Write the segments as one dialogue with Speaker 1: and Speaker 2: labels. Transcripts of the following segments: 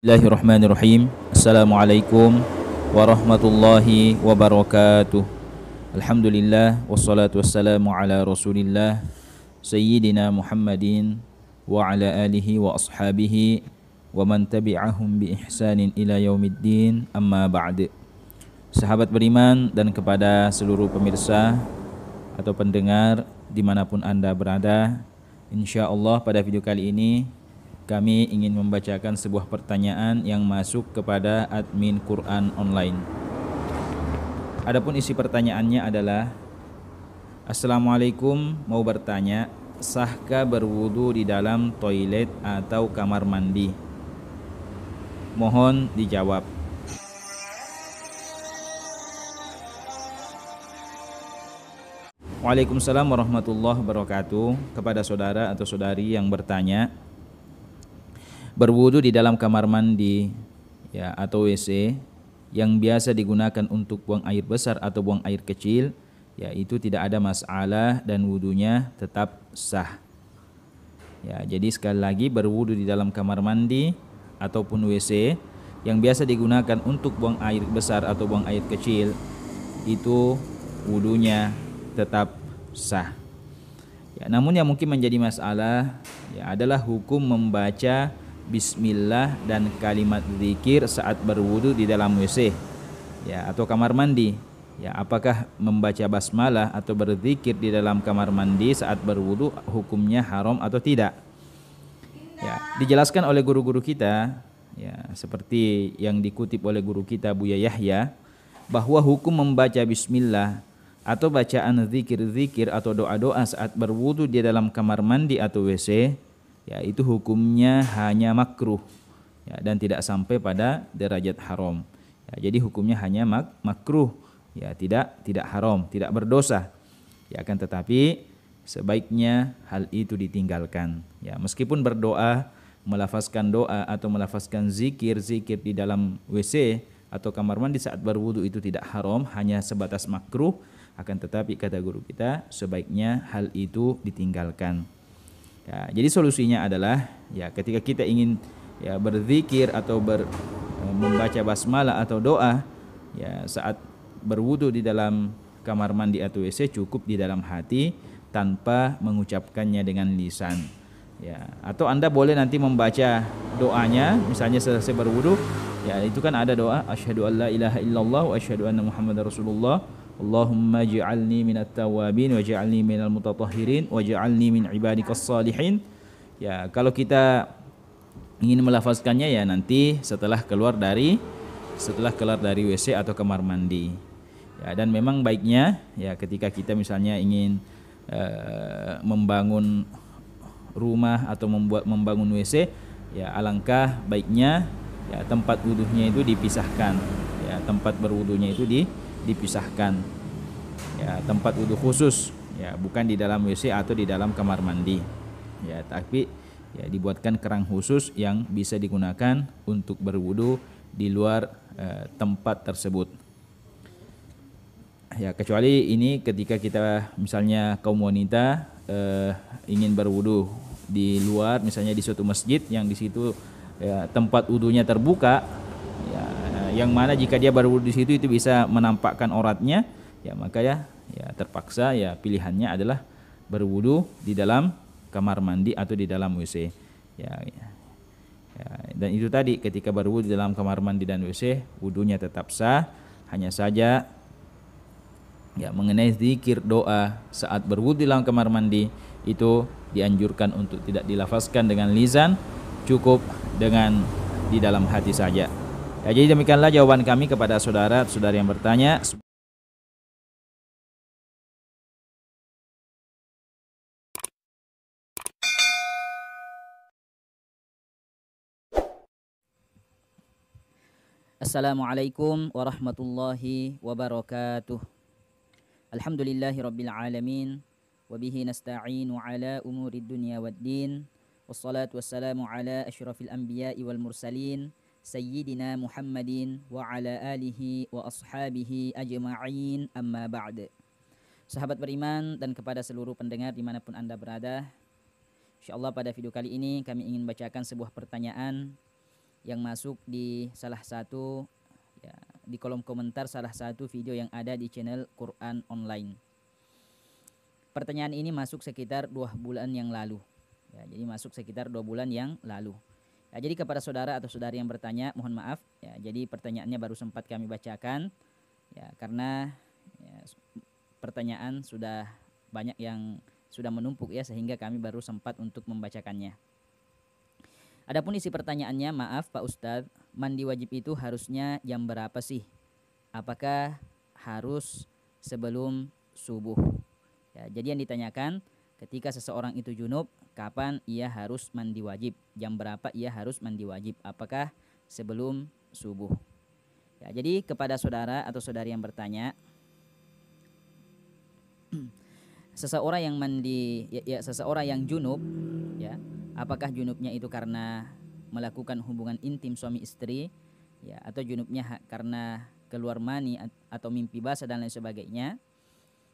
Speaker 1: Bismillahirrahmanirrahim. Assalamualaikum warahmatullahi wabarakatuh. Alhamdulillah wassalatu wassalamu ala Rasulillah Sayyidina Muhammadin wa ala alihi wa ashabihi wa man tabi'ahum bi ihsanin ila yaumiddin, amma ba'd. Sahabat beriman dan kepada seluruh pemirsa atau pendengar dimanapun Anda berada, insyaallah pada video kali ini kami ingin membacakan sebuah pertanyaan yang masuk kepada admin Quran online. Adapun isi pertanyaannya adalah, Assalamualaikum, mau bertanya, sahkah berwudu di dalam toilet atau kamar mandi? Mohon dijawab. Waalaikumsalam warahmatullahi wabarakatuh. Kepada saudara atau saudari yang bertanya, berwudu di dalam kamar mandi atau WC yang biasa digunakan untuk buang air besar atau buang air kecil, itu tidak ada masalah dan wudunya tetap sah. Jadi sekali lagi, berwudu di dalam kamar mandi ataupun WC yang biasa digunakan untuk buang air besar atau buang air kecil, itu wudunya tetap sah. Namun yang mungkin menjadi masalah adalah hukum membaca Bismillah dan kalimat zikir saat berwudu di dalam WC atau kamar mandi. Apakah membaca basmalah atau berzikir di dalam kamar mandi saat berwudu hukumnya haram atau tidak? Dijelaskan oleh guru-guru kita, seperti yang dikutip oleh guru kita Buya Yahya, bahwa hukum membaca Bismillah atau bacaan zikir-zikir atau doa-doa saat berwudu di dalam kamar mandi atau WC, itu hukumnya hanya makruh dan tidak sampai pada derajat haram. Jadi hukumnya hanya makruh, tidak haram, tidak berdosa. Akan tetapi sebaiknya hal itu ditinggalkan. Meskipun berdoa, melafazkan doa atau melafazkan zikir-zikir di dalam WC atau kamar mandi saat berwudu itu tidak haram, hanya sebatas makruh. Akan tetapi kata guru kita, sebaiknya hal itu ditinggalkan. Jadi solusinya adalah ketika kita ingin berzikir atau membaca basmalah atau doa saat berwudu di dalam kamar mandi atau WC, cukup di dalam hati tanpa mengucapkannya dengan lisan. Atau Anda boleh nanti membaca doanya, misalnya selesai berwudu, itu kan ada doa asyhadu an la ilaha illallah wa asyhadu anna muhammadar rasulullah. Allahumma ja'alni minat tawabin wa ja'alni minal mutatahhirin wa ja'alni min ibadikas salihin. Kalau kita ingin melafazkannya nanti setelah keluar dari WC atau kamar mandi. Dan memang baiknya ketika kita misalnya ingin membangun rumah atau membangun WC, alangkah baiknya tempat wudunya itu dipisahkan. Tempat berwudunya itu dipisahkan, tempat wudu khusus, bukan di dalam WC atau di dalam kamar mandi, tapi dibuatkan kerang khusus yang bisa digunakan untuk berwudu di luar tempat tersebut. Kecuali ini ketika kita misalnya kaum wanita ingin berwudu di luar, misalnya di suatu masjid yang di situ tempat wudunya terbuka, yang mana jika dia berwudu di situ itu bisa menampakkan auratnya, maka terpaksa pilihannya adalah berwudu di dalam kamar mandi atau di dalam WC. Dan itu tadi, ketika berwudu di dalam kamar mandi dan WC, wudunya tetap sah. Hanya saja mengenai zikir doa saat berwudu di dalam kamar mandi itu dianjurkan untuk tidak dilafazkan dengan lisan, cukup dengan di dalam hati saja. Jadi demikianlah jawaban kami kepada saudara-saudari yang bertanya.
Speaker 2: Assalamualaikum warahmatullahi wabarakatuh. Alhamdulillahi rabbil alamin, wabihi nasta'inu ala umurid dunya waddin, wassalatu wassalamu ala asyrafil anbiya'i wal mursalin, Sayyidina Muhammadin wa ala alihi wa ashabihi ajma'in, amma ba'd. Sahabat beriman dan kepada seluruh pendengar dimanapun Anda berada, insyaallah pada video kali ini kami ingin bacakan sebuah pertanyaan yang masuk di salah satu ya, di kolom komentar salah satu video yang ada di channel Quran Online. Pertanyaan ini masuk sekitar 2 bulan yang lalu. Ya, jadi masuk sekitar 2 bulan yang lalu. Ya, jadi kepada saudara atau saudari yang bertanya, mohon maaf. Ya, jadi pertanyaannya baru sempat kami bacakan. Ya, karena ya, pertanyaan sudah banyak yang sudah menumpuk ya, sehingga kami baru sempat untuk membacakannya. Adapun isi pertanyaannya, maaf Pak Ustadz, mandi wajib itu harusnya jam berapa sih? Apakah harus sebelum subuh? Ya, jadi yang ditanyakan, ketika seseorang itu junub, kapan ia harus mandi wajib? Jam berapa ia harus mandi wajib? Apakah sebelum subuh? Ya, jadi kepada saudara atau saudari yang bertanya, seseorang yang mandi, seseorang yang junub, ya, apakah junubnya itu karena melakukan hubungan intim suami istri, ya, atau junubnya karena keluar mani atau mimpi basah dan lain sebagainya,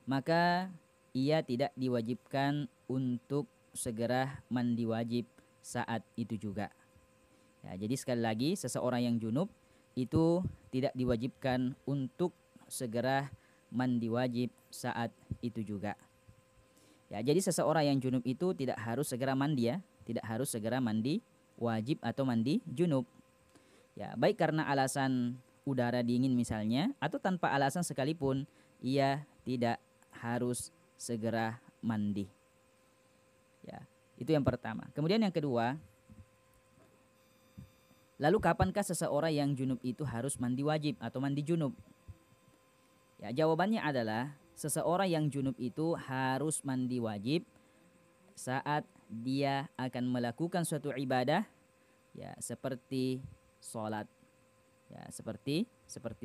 Speaker 2: maka ia tidak diwajibkan untuk segera mandi wajib saat itu juga. Ya, jadi sekali lagi, seseorang yang junub itu tidak diwajibkan untuk segera mandi wajib saat itu juga. Ya, jadi seseorang yang junub itu tidak harus segera mandi ya, tidak harus segera mandi wajib atau mandi junub. Ya, baik karena alasan udara dingin misalnya, atau tanpa alasan sekalipun, ia tidak harus segera mandi. Ya, itu yang pertama. Kemudian yang kedua, lalu kapankah seseorang yang junub itu harus mandi wajib atau mandi junub? Ya, jawabannya adalah seseorang yang junub itu harus mandi wajib saat dia akan melakukan suatu ibadah, ya, seperti sholat. Ya, seperti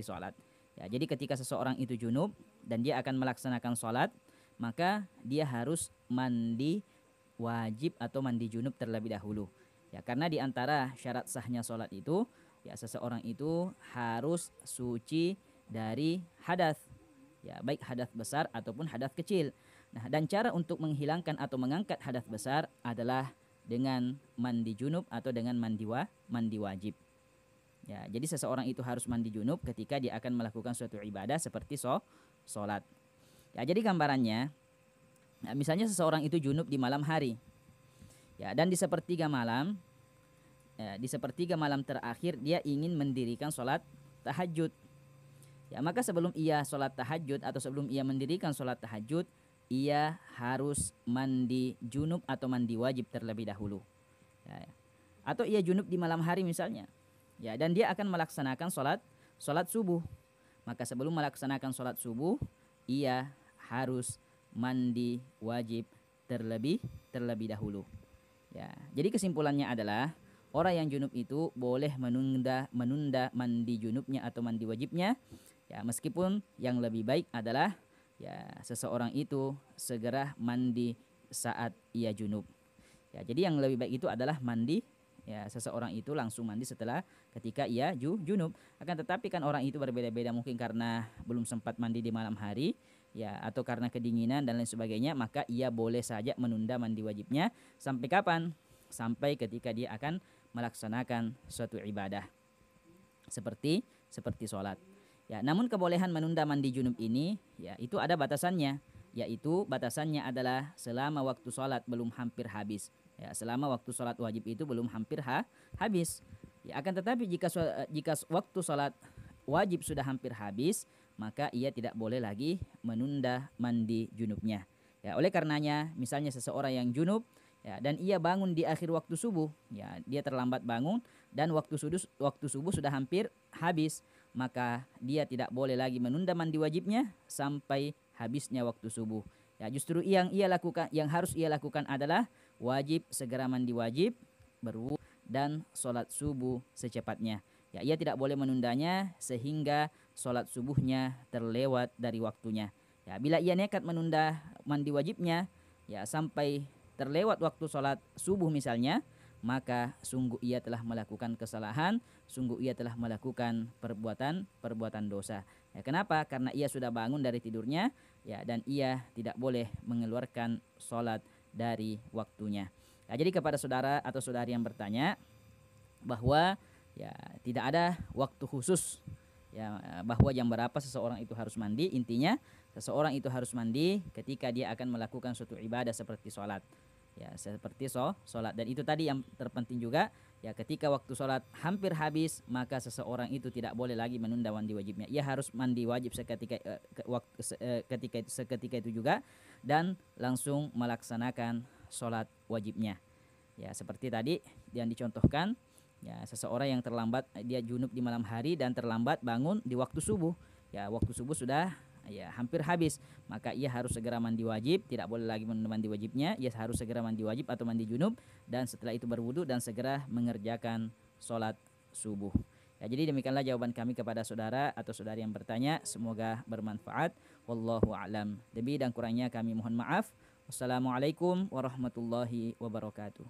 Speaker 2: sholat. Ya, jadi ketika seseorang itu junub dan dia akan melaksanakan sholat, maka dia harus mandi wajib atau mandi junub terlebih dahulu. Ya, karena di antara syarat sahnya sholat itu, ya, seseorang itu harus suci dari hadas. Ya, baik hadas besar ataupun hadas kecil. Nah, dan cara untuk menghilangkan atau mengangkat hadas besar adalah dengan mandi junub atau dengan mandi wajib. Ya, jadi seseorang itu harus mandi junub ketika dia akan melakukan suatu ibadah seperti sholat. Ya, jadi gambarannya, ya, misalnya seseorang itu junub di malam hari, ya, dan di sepertiga malam, ya, di sepertiga malam terakhir dia ingin mendirikan sholat tahajud. Ya, maka sebelum ia sholat tahajud atau sebelum ia mendirikan sholat tahajud, ia harus mandi junub atau mandi wajib terlebih dahulu. Ya, atau ia junub di malam hari misalnya, ya, dan dia akan melaksanakan sholat subuh. Maka sebelum melaksanakan sholat subuh, ia harus mandi wajib terlebih dahulu. Ya, jadi kesimpulannya adalah orang yang junub itu boleh menunda mandi junubnya atau mandi wajibnya, ya, meskipun yang lebih baik adalah, ya, seseorang itu segera mandi saat ia junub. Ya, jadi yang lebih baik itu adalah mandi, ya, seseorang itu langsung mandi setelah ketika ia junub. Akan tetapi kan orang itu berbeda-beda, mungkin karena belum sempat mandi di malam hari, ya, atau karena kedinginan dan lain sebagainya, maka ia boleh saja menunda mandi wajibnya sampai kapan? Sampai ketika dia akan melaksanakan suatu ibadah seperti sholat. Ya, namun kebolehan menunda mandi junub ini, ya, itu ada batasannya, yaitu batasannya adalah selama waktu sholat belum hampir habis. Ya, selama waktu sholat wajib itu belum hampir habis. Ya, akan tetapi jika waktu sholat wajib sudah hampir habis, maka ia tidak boleh lagi menunda mandi junubnya. Ya, oleh karenanya, misalnya seseorang yang junub, ya, dan ia bangun di akhir waktu subuh, ya, dia terlambat bangun dan waktu subuh sudah hampir habis, maka dia tidak boleh lagi menunda mandi wajibnya sampai habisnya waktu subuh. Ya, justru yang harus ia lakukan adalah wajib segera mandi wajib, berwudu dan sholat subuh secepatnya. Ya, ia tidak boleh menundanya sehingga sholat subuhnya terlewat dari waktunya. Ya, bila ia nekat menunda mandi wajibnya, ya, sampai terlewat waktu sholat subuh misalnya, maka sungguh ia telah melakukan kesalahan, sungguh ia telah melakukan perbuatan dosa. Ya, kenapa? Karena ia sudah bangun dari tidurnya, ya, dan ia tidak boleh mengeluarkan sholat dari waktunya. Ya, jadi kepada saudara atau saudari yang bertanya bahwa Ya, tidak ada waktu khusus ya bahwa jam berapa seseorang itu harus mandi. Intinya seseorang itu harus mandi ketika dia akan melakukan suatu ibadah seperti sholat. Ya, seperti sholat. Dan itu tadi yang terpenting juga, ya ketika waktu sholat hampir habis, maka seseorang itu tidak boleh lagi menunda mandi wajibnya. Ia harus mandi wajib seketika itu juga, dan langsung melaksanakan sholat wajibnya. Ya, seperti tadi yang dicontohkan, ya seseorang yang terlambat, dia junub di malam hari dan terlambat bangun di waktu subuh. Ya, waktu subuh sudah ya hampir habis, maka ia harus segera mandi wajib, tidak boleh lagi menunda mandi wajibnya. Ia harus segera mandi wajib atau mandi junub, dan setelah itu berwudu dan segera mengerjakan sholat subuh. Ya, jadi demikianlah jawaban kami kepada saudara atau saudari yang bertanya. Semoga bermanfaat. Wallahu a'lam. Lebih dan kurangnya kami mohon maaf. Wassalamualaikum warahmatullahi wabarakatuh.